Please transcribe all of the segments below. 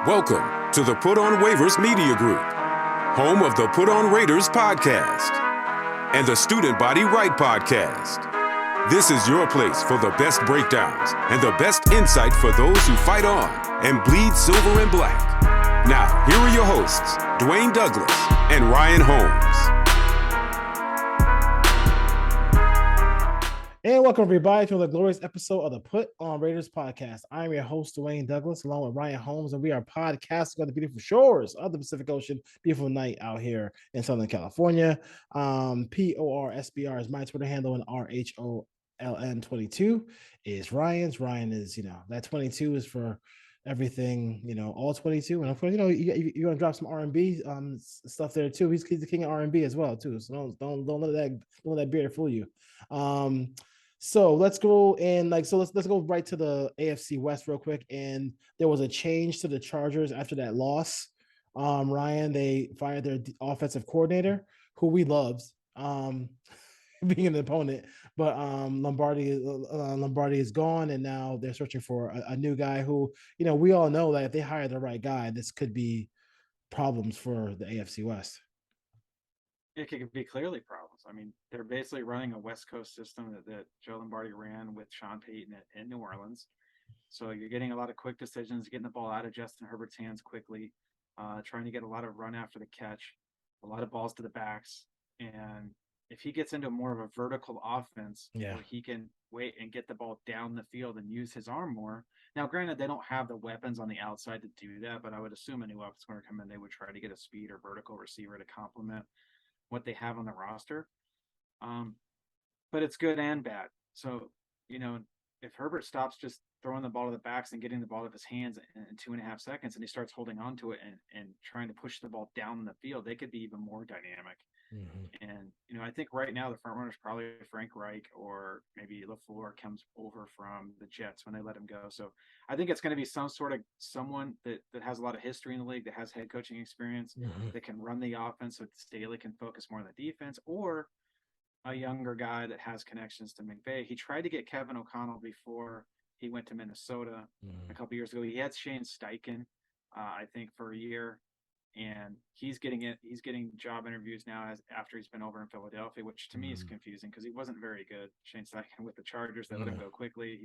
Welcome to the Put On Waivers Media Group, home of the Put On Raiders podcast and the Student Body Right podcast. This is your place for the best breakdowns and the best insight for those who fight on and bleed silver and black. Now, here are your hosts, Dwayne Douglas and Ryan Holmes. And welcome, everybody, to the glorious episode of the Put On Raiders podcast. I'm your host, Dwayne Douglas, along with Ryan Holmes, and we are podcasting on the beautiful shores of the Pacific Ocean. Beautiful night out here in Southern California. PORSBR is my Twitter handle, and RHOLN22 is Ryan's. Ryan is, that 22 is for everything, all 22. And of course, you're going to drop some R&B stuff there too. He's the king of R&B as well too. So don't let that beard fool you. So let's go and let's go right to the AFC West real quick. And there was a change to the Chargers after that loss. Ryan, they fired their offensive coordinator, who we loved, being an opponent, but Lombardi is gone, and now they're searching for a new guy who, we all know that if they hire the right guy, this could be problems for the AFC West. It could be clearly problems. I mean, they're basically running a West Coast system that Joe Lombardi ran with Sean Payton in New Orleans. So you're getting a lot of quick decisions, getting the ball out of Justin Herbert's hands quickly, trying to get a lot of run after the catch, a lot of balls to the backs. And if he gets into more of a vertical offense where he can wait and get the ball down the field and use his arm more. Now, granted, they don't have the weapons on the outside to do that, but I would assume any weapons going to come in, they would try to get a speed or vertical receiver to complement what they have on the roster. But it's good and bad. So, if Herbert stops just throwing the ball to the backs and getting the ball out of his hands in 2.5 seconds, and he starts holding on to it and trying to push the ball down the field, they could be even more dynamic. Mm-hmm. And, I think right now the front runner is probably Frank Reich, or maybe LaFleur comes over from the Jets when they let him go. So I think it's going to be someone that has a lot of history in the league, that has head coaching experience, that can run the offense so Staley can focus more on the defense, or a younger guy that has connections to McVay. He tried to get Kevin O'Connell before he went to Minnesota a couple years ago. He had Shane Steichen, I think, for a year. And he's getting job interviews now after he's been over in Philadelphia, which to me is confusing because he wasn't very good. Shane Steichen with the Chargers, they let him go quickly.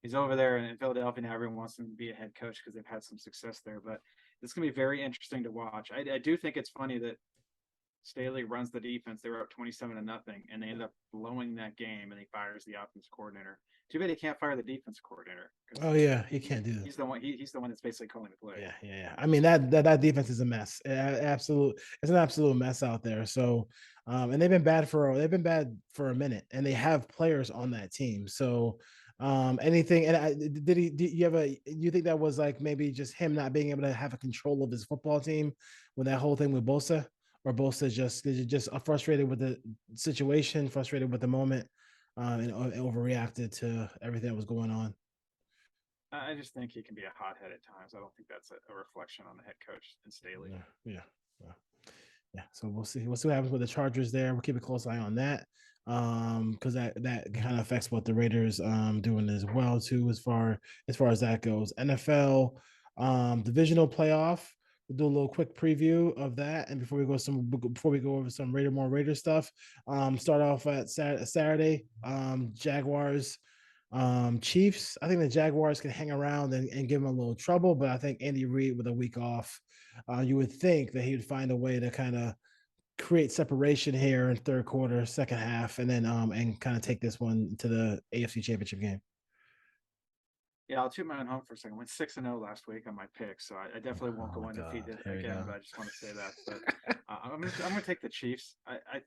He's over there in Philadelphia now. Everyone wants him to be a head coach because they've had some success there. But it's going to be very interesting to watch. I do think it's funny that Staley runs the defense. They were up 27-0, and they ended up blowing that game, and he fires the offense coordinator. Too bad he can't fire the defense coordinator. Oh yeah, he can't do that. He's the one. He's the one that's basically calling the play. Yeah. I mean that defense is a mess. It's an absolute mess out there. So, and they've been bad for a minute, and they have players on that team. So, anything. And do you think that was like maybe just him not being able to have a control of his football team when that whole thing with Bosa, or Bosa just frustrated with the situation, frustrated with the moment, and overreacted to everything that was going on? I just think he can be a hothead at times. I don't think that's a reflection on the head coach and Staley. Yeah. So we'll see. We'll see what happens with the Chargers there. We'll keep a close eye on that, because that kind of affects what the Raiders doing as well too, as far as that goes. NFL divisional playoff. We'll do a little quick preview of that, and before we go over some Raider stuff, start off at Saturday. Jaguars. Chiefs. I think the Jaguars can hang around and give them a little trouble, but I think Andy Reid with a week off, you would think that he would find a way to kind of create separation here in third quarter, second half, and then and kind of take this one to the AFC Championship game. Yeah, I'll toot my own home for a second. Went 6-0 last week on my picks, so I definitely won't go undefeated again. But I just want to say that. But I'm gonna take the Chiefs. I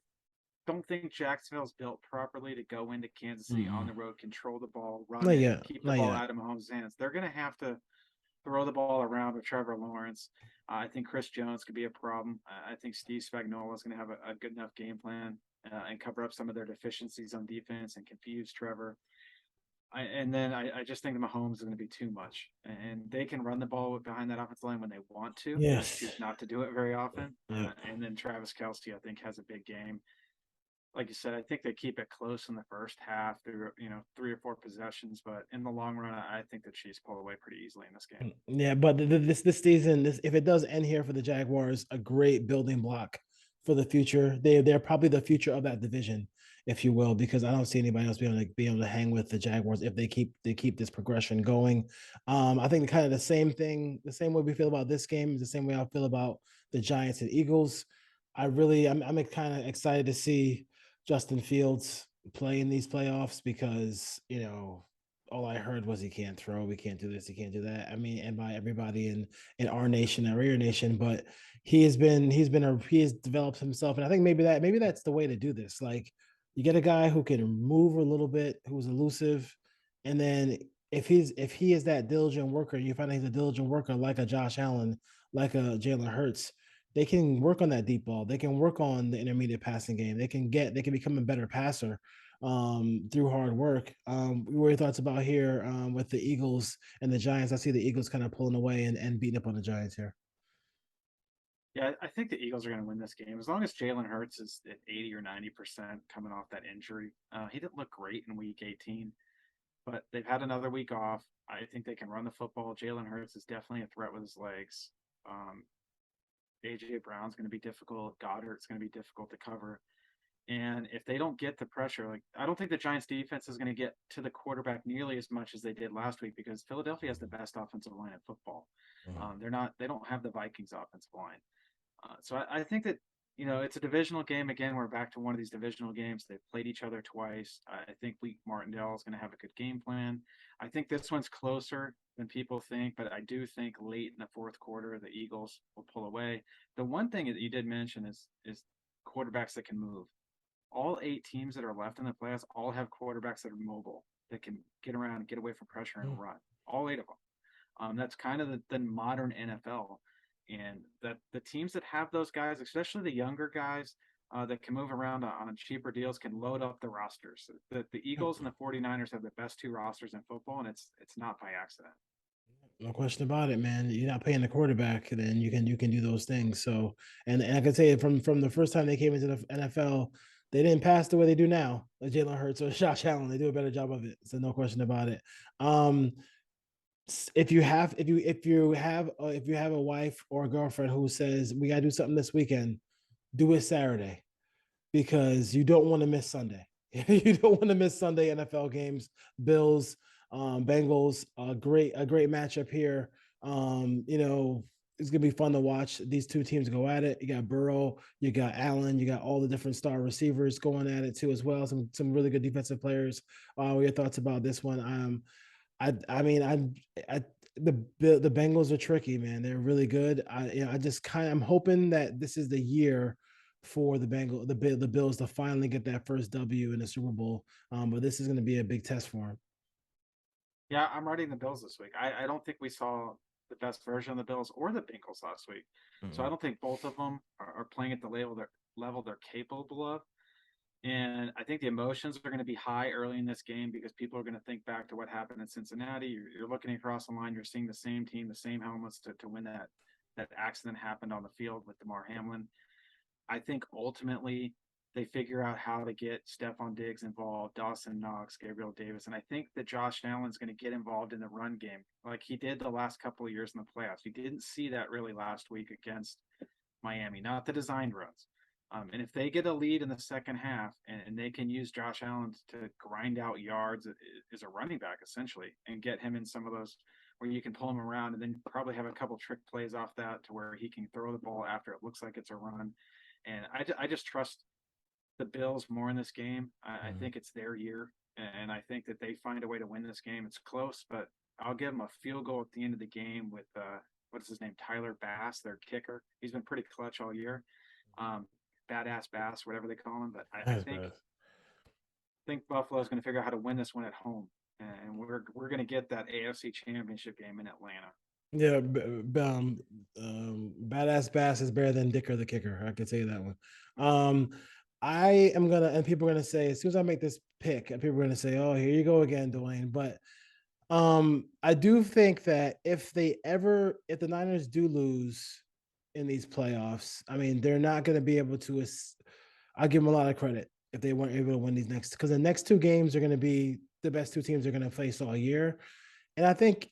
don't think Jacksonville's built properly to go into Kansas City on the road, control the ball, run it, keep the ball out of Mahomes' hands. They're going to have to throw the ball around with Trevor Lawrence. I think Chris Jones could be a problem. I think Steve Spagnuolo is going to have a good enough game plan and cover up some of their deficiencies on defense and confuse Trevor. I just think the Mahomes is going to be too much, and they can run the ball behind that offensive line when they want to. Yes, choose not to do it very often. And then Travis Kelce, I think, has a big game. like you said, I think they keep it close in the first half through 3 or 4 possessions, but in the long run, I think the Chiefs pull away pretty easily in this game. Yeah, but this season, if it does end here for the Jaguars, a great building block for the future. They're probably the future of that division, if you will, because I don't see anybody else be able to hang with the Jaguars if they keep this progression going. I think kind of the same thing, the same way we feel about this game is the same way I feel about the Giants and Eagles. I'm kind of excited to see Justin Fields play in these playoffs because all I heard was he can't throw, we can't do this, he can't do that. I mean, and by everybody in our nation, our Raider nation, but he has developed himself, and I think maybe that's the way to do this. Like, you get a guy who can move a little bit, who's elusive, and then if he is that diligent worker, you find out he's a diligent worker like a Josh Allen, like a Jalen Hurts. They can work on that deep ball. They can work on the intermediate passing game. They can become a better passer through hard work. What are your thoughts about here with the Eagles and the Giants? I see the Eagles kind of pulling away and beating up on the Giants here. Yeah, I think the Eagles are going to win this game as long as Jalen Hurts is at 80 or 90% coming off that injury. He didn't look great in Week 18, but they've had another week off. I think they can run the football. Jalen Hurts is definitely a threat with his legs. AJ Brown's going to be difficult. Goddard's going to be difficult to cover. And if they don't get the pressure, like, I don't think the Giants defense is going to get to the quarterback nearly as much as they did last week because Philadelphia has the best offensive line in football. They don't have the Vikings offensive line. So I think that, it's a divisional game. Again, we're back to one of these divisional games. They've played each other twice. I think Wink Martindale is going to have a good game plan. I think this one's closer than people think, but I do think late in the fourth quarter, the Eagles will pull away. The one thing that you did mention is quarterbacks that can move. All 8 teams that are left in the playoffs all have quarterbacks that are mobile, that can get around, get away from pressure, and run. All 8 of them. That's kind of the modern NFL. And that the teams that have those guys, especially the younger guys that can move around on cheaper deals, can load up the rosters. The Eagles and the 49ers have the best 2 rosters in football, and it's not by accident. No question about it, man. You're not paying the quarterback, then you can do those things. So, and I can say from the first time they came into the NFL, they didn't pass the way they do now. Like Jalen Hurts or Josh Allen, they do a better job of it. So no question about it. If you have a wife or a girlfriend who says we gotta do something this weekend, do it Saturday because you don't want to miss Sunday. You don't want to miss Sunday NFL games. Bills, Bengals, a great matchup here. It's gonna be fun to watch these 2 teams go at it. You got Burrow, you got Allen, you got all the different star receivers going at it too as well. Some really good defensive players. What are your thoughts about this one? The Bengals are tricky, man. They're really good. I'm hoping that this is the year for the Bills to finally get that first W in the Super Bowl. But this is going to be a big test for them. Yeah, I'm riding the Bills this week. I don't think we saw the best version of the Bills or the Bengals last week. So I don't think both of them are playing at the level they're capable of. And I think the emotions are going to be high early in this game because people are going to think back to what happened in Cincinnati. You're looking across the line, you're seeing the same team, the same helmets to win that accident happened on the field with Damar Hamlin. I think ultimately they figure out how to get Stephon Diggs involved, Dawson Knox, Gabriel Davis. And I think that Josh Allen's going to get involved in the run game like he did the last couple of years in the playoffs. You didn't see that really last week against Miami, not the designed runs. And if they get a lead in the second half and they can use Josh Allen to grind out yards as a running back, essentially, and get him in some of those where you can pull him around and then probably have a couple trick plays off that to where he can throw the ball after it looks like it's a run. And I just trust the Bills more in this game. I think it's their year, and I think that they find a way to win this game. It's close, but I'll give them a field goal at the end of the game with, what's his name, Tyler Bass, their kicker. He's been pretty clutch all year. Badass Bass, whatever they call him. But I think Buffalo is going to figure out how to win this one at home, and we're going to get that AFC Championship game in Atlanta. Yeah, Badass Bass is better than Dicker the kicker. I can say that one. I am gonna, and people are gonna say as soon as I make this pick, people are gonna say, "Oh, here you go again, Dwayne." But I do think that if the Niners do lose in these playoffs, I mean, they're not going to be able to. I'll give them a lot of credit. if they weren't able to win these next, because the next two games are going to be the best two teams are going to face all year. And I think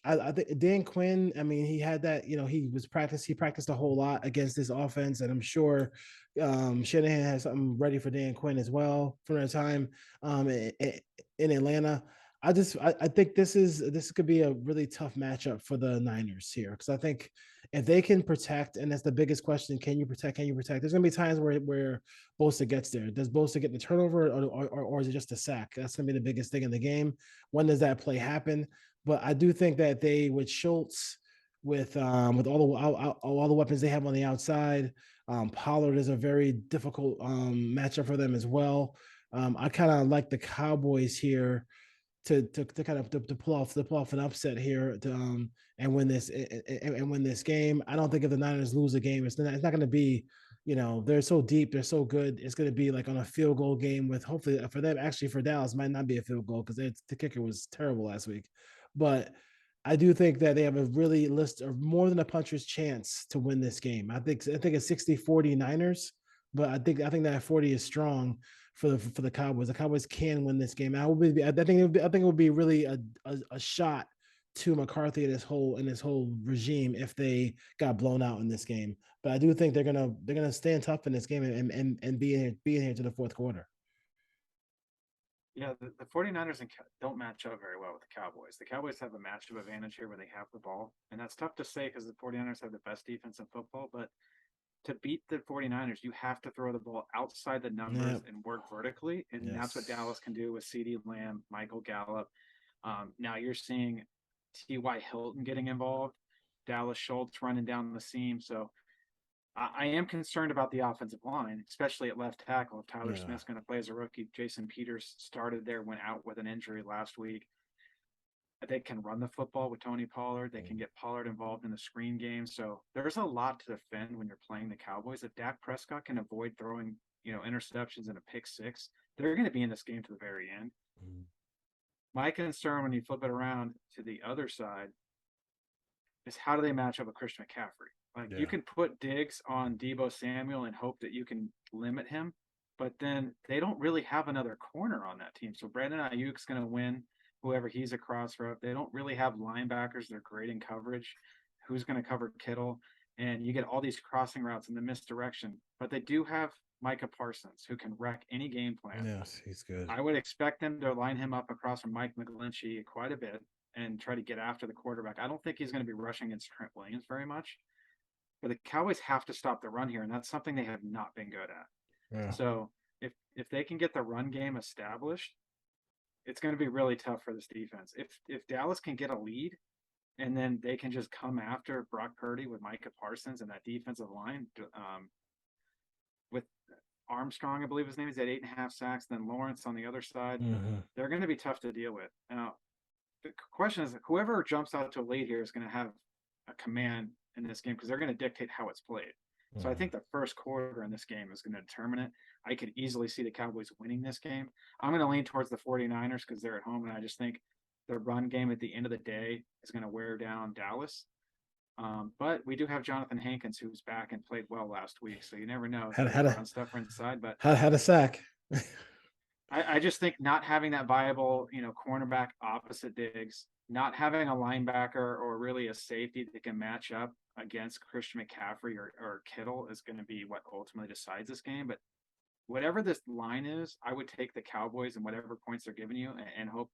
Dan Quinn, I mean, he had that, he practiced a whole lot against this offense. And I'm sure Shanahan has something ready for Dan Quinn as well for the time in Atlanta. I think this could be a really tough matchup for the Niners here. Because I think if they can protect, and that's the biggest question, can you protect? There's gonna be times where Bosa gets there. Does Bosa get the turnover or is it just a sack? That's gonna be the biggest thing in the game. When does that play happen? But I do think that they, with Schultz, with all the weapons they have on the outside, Pollard is a very difficult matchup for them as well. I kind of like the Cowboys here to kind of to pull off an upset here and win this game. I don't think if the Niners lose a game, it's not going to be, they're so deep, they're so good. It's going to be like on a field goal game with, hopefully for them, actually for Dallas might not be a field goal because the kicker was terrible last week. But I do think that they have a really list of more than a puncher's chance to win this game. I think it's 60-40 Niners, but I think that 40 is strong for the Cowboys. The Cowboys can win this game. I think it would be really a shot to McCarthy and his whole regime if they got blown out in this game. But I do think they're gonna stand tough in this game and be in here to the fourth quarter. Yeah, the 49ers don't match up very well with the Cowboys. The Cowboys have a matchup advantage here where they have the ball, and that's tough to say because the 49ers have the best defense in football, but to beat the 49ers, you have to throw the ball outside the numbers and work vertically, and that's what Dallas can do with CeeDee Lamb, Michael Gallup. Now you're seeing T.Y. Hilton getting involved, Dallas Schultz running down the seam, so I am concerned about the offensive line, especially at left tackle. If Tyler Smith's going to play as a rookie, Jason Peters started there, went out with an injury last week. They can run the football with Tony Pollard. They can get Pollard involved in the screen game. So there's a lot to defend when you're playing the Cowboys. If Dak Prescott can avoid throwing, interceptions and a pick six, they're going to be in this game to the very end. Mm-hmm. My concern when you flip it around to the other side is how do they match up with Christian McCaffrey? You can put Diggs on Deebo Samuel and hope that you can limit him, but then they don't really have another corner on that team. So Brandon Ayuk's going to win whoever he's across from. They don't really have linebackers. They're great in coverage. Who's going to cover Kittle? And you get all these crossing routes in the misdirection. But they do have Micah Parsons, who can wreck any game plan. Yes, he's good. I would expect them to line him up across from Mike McGlinchey quite a bit and try to get after the quarterback. I don't think he's going to be rushing against Trent Williams very much. But the Cowboys have to stop the run here, and that's something they have not been good at. Yeah. So if they can get the run game established, it's going to be really tough for this defense. If Dallas can get a lead, and then they can just come after Brock Purdy with Micah Parsons and that defensive line, with Armstrong, I believe his name is, at 8.5 sacks, then Lawrence on the other side, they're going to be tough to deal with. Now, the question is, whoever jumps out to a lead here is going to have a command in this game because they're going to dictate how it's played. So I think the first quarter in this game is going to determine it. I could easily see the Cowboys winning this game. I'm going to lean towards the 49ers because they're at home, and I just think the run game at the end of the day is going to wear down Dallas. But we do have Jonathan Hankins, who's back and played well last week, so you never know. Had a stuff inside, but had a sack. I just think not having that viable, cornerback opposite Diggs, not having a linebacker or really a safety that can match up against Christian McCaffrey or Kittle is going to be what ultimately decides this game. But whatever this line is, I would take the Cowboys and whatever points they're giving you and hope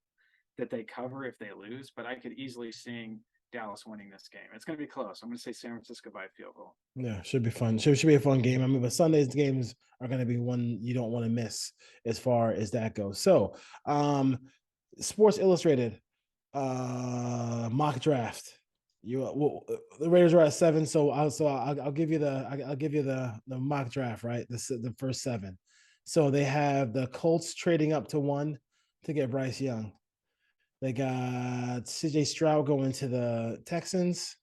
that they cover if they lose. But I could easily see Dallas winning this game. It's going to be close. I'm going to say San Francisco by a field goal. Yeah, should be fun. Should be a fun game. I mean, but Sunday's games are going to be one you don't want to miss as far as that goes. So, Sports Illustrated mock draft. The Raiders are at 7, so I'll give you the mock draft, right? The first 7. So they have the Colts trading up to 1 to get Bryce Young. They got CJ Stroud going to the Texans.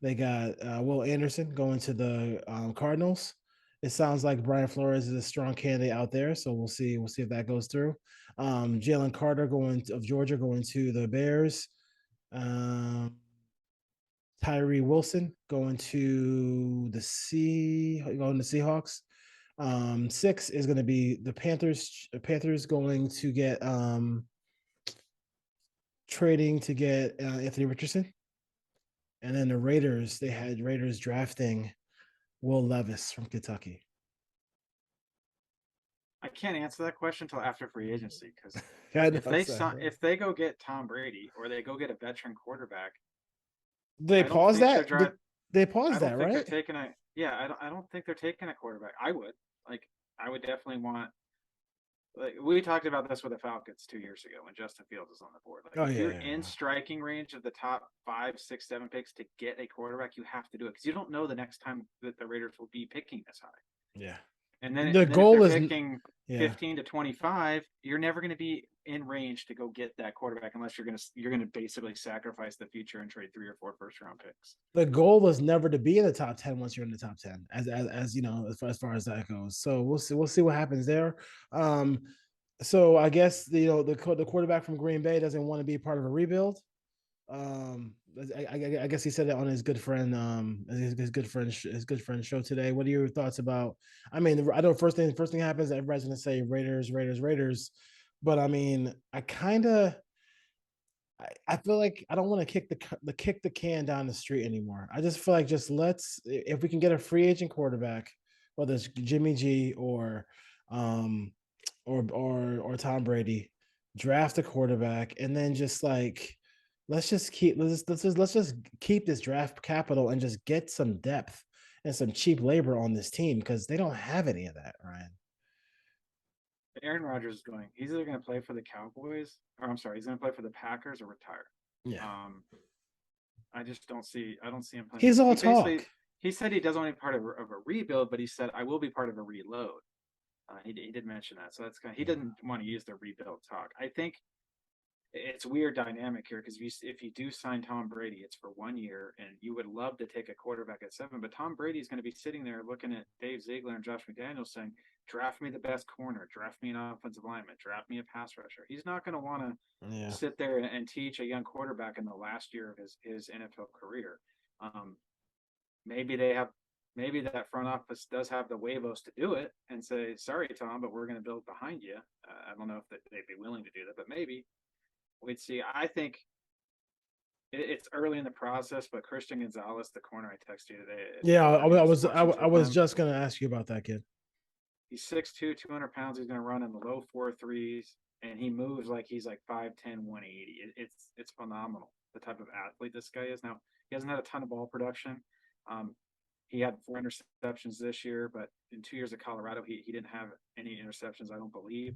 They got Will Anderson going to the Cardinals. It sounds like Brian Flores is a strong candidate out there, so we'll see if that goes through. Jalen Carter of Georgia going to the Bears. Tyree Wilson going to the Seahawks. 6 is going to be the Panthers. Panthers going to get trading to get Anthony Richardson, and then the Raiders. They had Raiders drafting Will Levis from Kentucky. I can't answer that question until after free agency because I know, if they go get Tom Brady or they go get a veteran quarterback, they I don't paused think they're that. driving. They I paused don't that, think they're right? taking a yeah. I don't think they're taking a quarterback. I would like. I would definitely want. Like we talked about this with the Falcons 2 years ago when Justin Fields was on the board. Like Oh if yeah, you're yeah, in yeah. striking range of the top 5, 6, 7 picks to get a quarterback, you have to do it because you don't know the next time that the Raiders will be picking this high. Yeah. The And then if they're goal is, picking yeah. 15 to 25, you're never going to be in range to go get that quarterback unless you're going to basically sacrifice the future and trade 3 or 4 first round picks. The goal was never to be in the top 10 once you're in the top 10, as you know, as far as that goes. So we'll see what happens there. So I guess the quarterback from Green Bay doesn't want to be part of a rebuild. I guess he said that on his good friend his good friend show today. What are your thoughts about? I mean, I know first thing happens, everybody's gonna say Raiders, Raiders, Raiders, but I mean, I feel like I don't want to kick the can down the street anymore. I just feel like just let's, if we can get a free agent quarterback, whether it's Jimmy G um or Tom Brady, draft a quarterback, and then just like let's just keep this draft capital and just get some depth and some cheap labor on this team because they don't have any of that, Ryan. Aaron Rodgers is going. He's either going to play for the Cowboys, or I'm sorry, he's going to play for the Packers or retire. Yeah, I just don't see. I don't see him playing. he's all He talk. basically he said he doesn't want to be part of a rebuild, but he said I will be part of a reload. He did mention that, so that's kind of, he didn't want to use the rebuild talk. I think it's weird dynamic here because if you do sign Tom Brady, it's for 1 year, and you would love to take a quarterback at 7, but Tom Brady is going to be sitting there looking at Dave Ziegler and Josh McDaniels saying, "Draft me the best corner, draft me an offensive lineman, draft me a pass rusher." He's not going to want to Yeah. sit there and teach a young quarterback in the last year of his NFL career. Um, maybe they have. Maybe that front office does have the huevos to do it and say, "Sorry, Tom, but we're going to build behind you." I don't know if they'd be willing to do that, but maybe we'd see. I think it's early in the process, but Christian Gonzalez, the corner I texted you today, Yeah, I need to watch some I tape was on him. just gonna ask you about that kid. He's 6'2", 200 pounds. He's going to run in the low 4.3s, and he moves like he's like 5'10", 180. It's phenomenal the type of athlete this guy is. Now he hasn't had a ton of ball production. He had 4 interceptions this year, but in 2 years at Colorado, he didn't have any interceptions, I don't believe.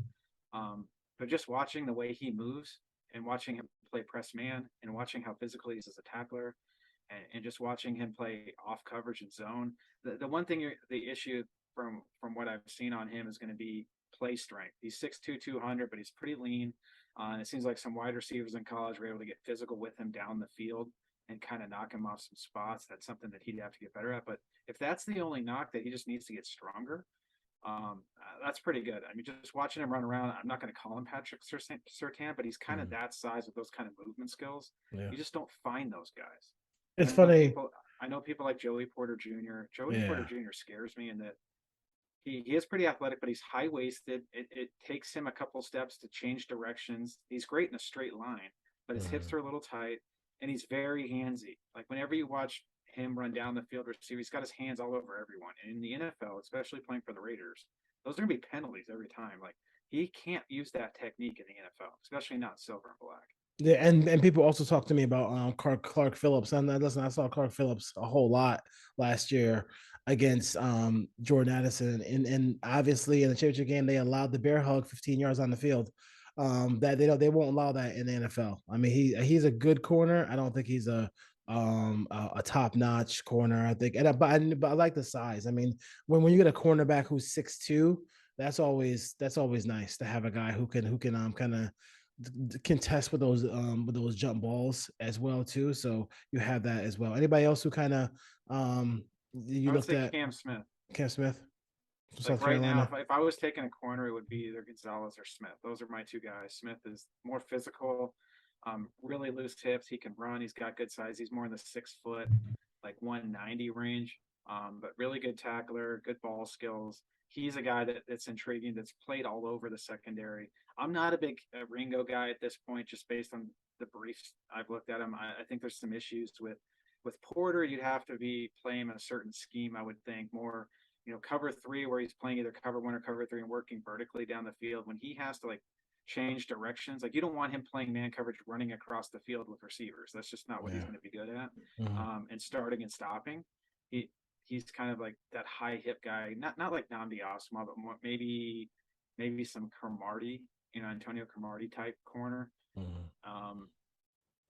But just watching the way he moves and watching him play press man and watching how physical he is as a tackler and just watching him play off coverage and zone. The one thing, the issue from what I've seen on him is going to be play strength. He's 6'2", 200, but he's pretty lean. And it seems like some wide receivers in college were able to get physical with him down the field and kind of knock him off some spots. That's something that he'd have to get better at. But if that's the only knock, that he just needs to get stronger, that's pretty good. I mean, just watching him run around, I'm not going to call him Patrick Surtain, but he's kind of that size with those kind of movement skills. Yeah. You just don't find those guys. It's funny. I know people like Joey Porter Jr. Yeah. Porter Jr. scares me in that he is pretty athletic, but he's high waisted. It takes him a couple steps to change directions. He's great in a straight line, but his hips are a little tight, and he's very handsy. Like whenever you watch him run down the field receiver, he's got his hands all over everyone. And in the NFL, especially playing for the Raiders, those are gonna be penalties every time. Like he can't use that technique in the NFL, especially not silver and black. Yeah, and people also talk to me about Clark Phillips. And listen, I saw Clark Phillips a whole lot last year against Jordan Addison, and obviously in the championship game they allowed the bear hug 15 yards on the field. That they won't allow that in the NFL. I mean, he's a good corner. I don't think he's a top notch corner. I think, but I like the size. I mean, when you get a cornerback who's 6'2", that's always nice to have a guy who can kind of contest with those jump balls as well too. So you have that as well. Anybody else who kind of you looked at? Cam Smith. Cam Smith from Like South right Carolina. now, if I was taking a corner, it would be either Gonzalez or Smith. Those are my two guys. Smith is more physical, really loose hips. He can run. He's got good size. He's more in the 6 foot, like 190 range. But really good tackler, good ball skills. He's a guy that's intriguing, that's played all over the secondary. I'm not a big Ringo guy at this point, just based on the briefs I've looked at him. I think there's some issues with Porter. You'd have to be playing a certain scheme, I would think, more cover three, where he's playing either cover one or cover three and working vertically down the field. When he has to change directions, you don't want him playing man coverage running across the field with receivers. That's just not what he's going to be good at. And starting and stopping, he's kind of like that high hip guy, not like Namdi Asma, but more, maybe some Cromartie, Antonio Cromartie type corner.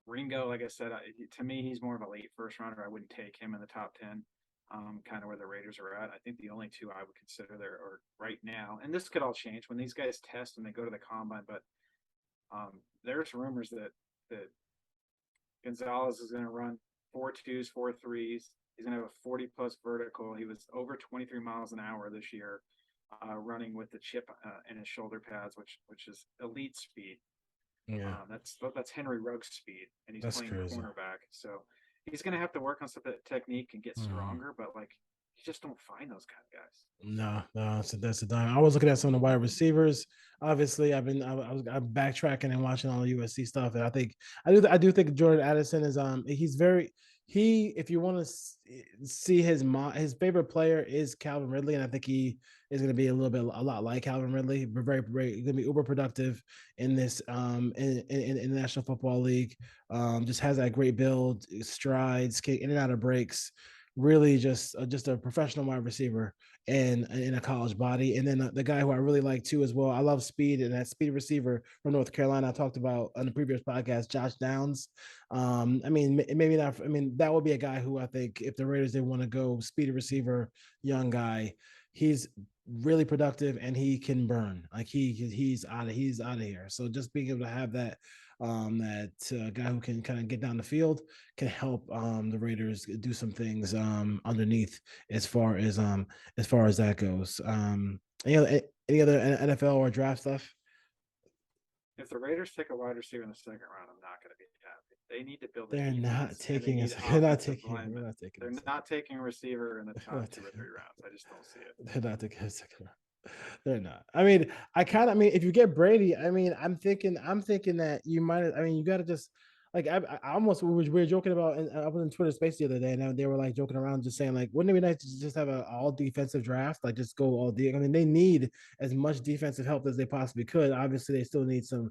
Ringo, like I said, to me, he's more of a late first rounder. I wouldn't take him in the top 10, kind of where the Raiders are at. I think the only two I would consider there are right now, and this could all change when these guys test and they go to the combine, but there's rumors that Gonzalez is going to run 4.2s, 4.3s. He's going to have a 40-plus vertical. He was over 23 miles an hour this year, running with the chip in his shoulder pads, which is elite speed. Yeah, that's Henry Ruggs' speed, and he's playing crazy. cornerback. So he's going to have to work on some technique and get stronger, but you just don't find those kind of guys. No, that's a dime. I was looking at some of the wide receivers. Obviously, I'm backtracking and watching all the USC stuff, and I do think Jordan Addison is he's very if you want to see his favorite player is Calvin Ridley, and I think he is going to be a lot like Calvin Ridley. We're very going to be uber productive in this in the National Football League. Just has that great build, strides, in and out of breaks. Really just a professional wide receiver and in a college body. And then the guy who I really like too as well, I love speed, and that speed receiver from North Carolina I talked about on the previous podcast, Josh Downs. I mean, maybe not. I mean, that would be a guy who I think if the Raiders did want to go speedy receiver, young guy, he's really productive and he can burn. He's out of here. So just being able to have that guy who can kind of get down the field can help the Raiders do some things underneath as far as that goes. Any other NFL or draft stuff? If the Raiders take a wide receiver in the second round, I'm not going to be happy. They need to build. They're not taking a receiver in the top 2 or 3 rounds. I just don't see it. They're not taking a second round. They're not. I mean, if you get Brady, I mean, I'm thinking that you might. I mean, you got to just I almost we were joking about. And I was in Twitter Space the other day, and they were joking around, just saying wouldn't it be nice to just have an all defensive draft? Just go all I mean, they need as much defensive help as they possibly could. Obviously, they still need some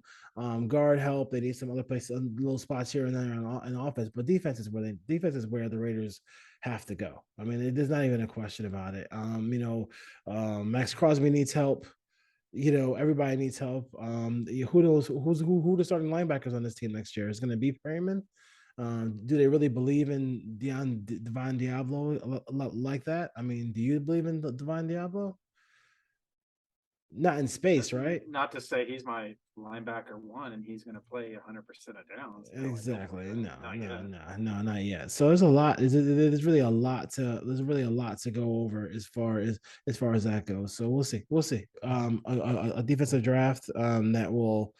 guard help. They need some other places, little spots here and there in offense. But defense is where the Raiders have to go. I mean, there's not even a question about it. Max Crosby needs help. Everybody needs help. Who knows who the starting linebackers on this team next year is going to be Perryman? Do they really believe in Divine Diablo like that? I mean, do you believe in Divine Diablo? Not in space, right? Not to say he's my linebacker one and he's going to play 100% of downs. Exactly. No, not yet. So there's a lot. There's really a lot to go over as far as that goes. So we'll see. A defensive draft that will.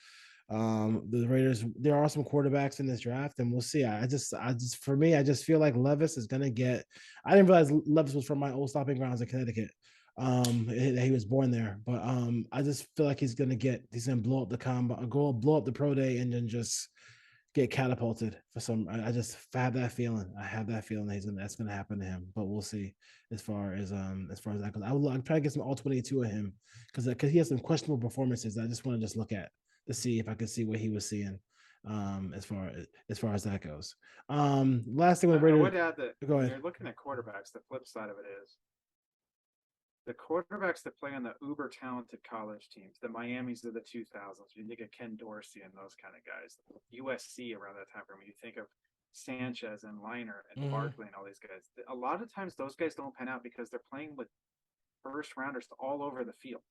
The Raiders. There are some quarterbacks in this draft, and we'll see. I just for me, I just feel like Levis is going to get. I didn't realize Levis was from my old stopping grounds in Connecticut. He was born there, but I just feel like he's gonna blow up the combine, blow up the pro day, and then just get catapulted for some. I just have that feeling. I have that feeling that's gonna happen to him, but we'll see as far as that goes. I'm trying to get some all 22 of him because he has some questionable performances. I just want to look at to see if I could see what he was seeing. As far as that goes. Last thing with Raiders. I would add that when you're looking at quarterbacks, the flip side of it is the quarterbacks that play on the uber talented college teams, the Miamis of the 2000s, you think of Ken Dorsey and those kind of guys, USC around that time frame, when you think of Sanchez and Liner and Barkley and all these guys, a lot of times those guys don't pan out because they're playing with first rounders all over the field.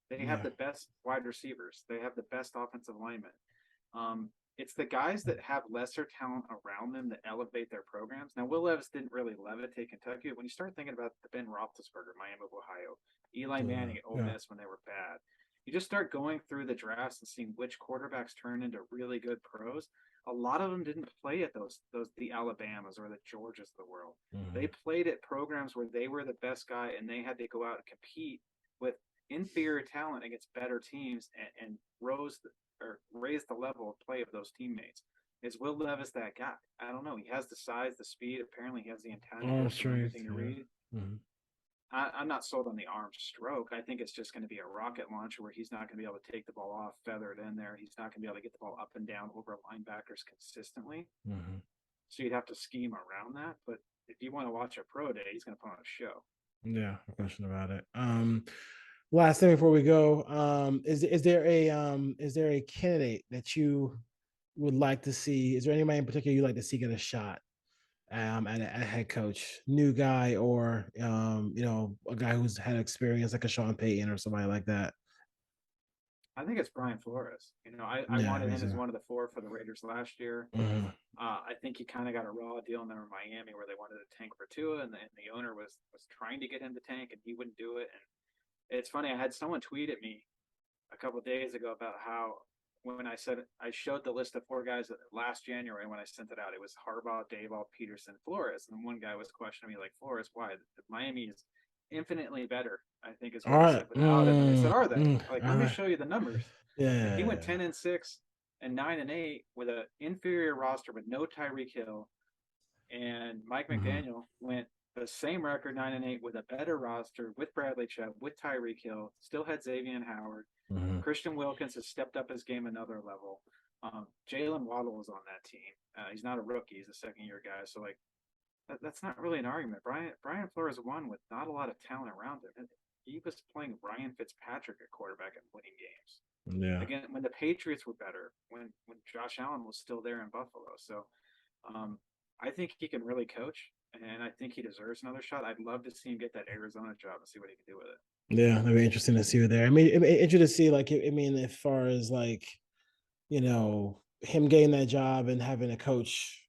They have the best wide receivers. They have the best offensive linemen. It's the guys that have lesser talent around them that elevate their programs. Now, Will Levis didn't really levitate Kentucky. When you start thinking about the Ben Roethlisberger, Miami of Ohio, Eli Manning at Ole Miss when they were bad, you just start going through the drafts and seeing which quarterbacks turn into really good pros. a lot of them didn't play at the Alabamas or the Georgias of the world. Mhm. They played at programs where they were the best guy, and they had to go out and compete with inferior talent against better teams and raise the level of play of those teammates. Is Will Levis that guy? I don't know. He has the size, the speed. Apparently, he has the intangibles from everything to read. Mhm. I'm not sold on the arm stroke. I think it's just going to be a rocket launcher where he's not going to be able to take the ball off, feather it in there. He's not going to be able to get the ball up and down over linebackers consistently. Mhm. So you'd have to scheme around that. But if you want to watch a pro day, he's going to put on a show. Yeah, no question about it. Last thing before we go, is there a candidate that you would like to see? Is there anybody in particular you'd like to see get a shot at a head coach, new guy, or a guy who's had experience like a Sean Payton or somebody like that? I think it's Brian Flores. I Yeah, wanted me him as too. one of the 4 for the Raiders last year. Mhm. I think he kind of got a raw deal in there in Miami where they wanted to tank for Tua, and the owner was trying to get him to tank, and he wouldn't do it. And it's funny, I had someone tweet at me a couple of days ago about how when I said I showed the list of 4 guys last January when I sent it out, it was Harbaugh, Dayball, Peterson, Flores, and one guy was questioning me like, Flores, why? Miami is infinitely better, I think is All what he right. said without him. And I said, are they? All Let me right. show you the numbers. And he went Yeah. 10-6 and 9-8 with an inferior roster with no Tyreek Hill, and Mike Mhm. McDaniel went the same record 9-8 with a better roster with Bradley Chubb, with Tyreek Hill, still had Xavier Howard. Mhm. Christian Wilkins has stepped up his game another level. Jalen Waddle is on that team. He's not a rookie; he's a second-year guy. So that's not really an argument. Brian Flores won with not a lot of talent around him. He was playing Ryan Fitzpatrick at quarterback and winning games. Yeah. Again, when the Patriots were better, when Josh Allen was still there in Buffalo. So I think he can really coach, and I think he deserves another shot. I'd love to see him get that Arizona job and see what he can do with it. Yeah, that'd be interesting to see you there. I mean, interesting to see, like, I mean, as far as like, him getting that job and having a coach,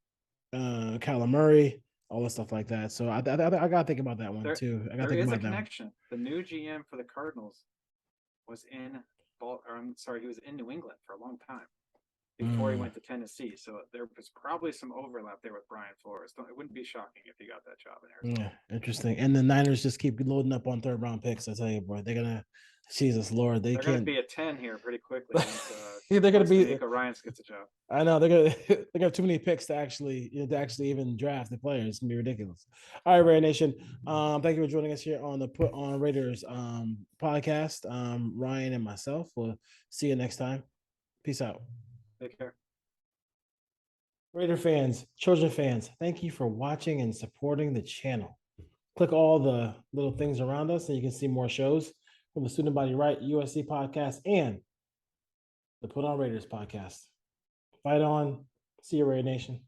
Kyler Murray, all the stuff like that. So I gotta think about that one There, too. I gotta there think is a about that one. connection. The new GM for the Cardinals was he was in New England for a long time before he Mm, went to Tennessee. So there was probably some overlap there with Brian Flores. It wouldn't be shocking if he got that job in Arizona. yeah, interesting. And the Niners just keep loading up on third round picks. I tell you, boy, they're gonna, Jesus Lord, they They're going to can't. be at 10 here pretty quickly once They're gonna once be. D'Amico Ryans gets a job. I know they're gonna they got too many picks to actually even draft the players. It's gonna be ridiculous. All right, Raider Nation. Thank you for joining us here on the Put On Raiders podcast. Ryan and myself. We'll see you next time. Peace out. Take care. Raider fans, Trojan fans, thank you for watching and supporting the channel. Click all the little things around us, and you can see more shows from the Student Body Right USC podcast and the Put On Raiders podcast. Fight on. See you, Raider Nation.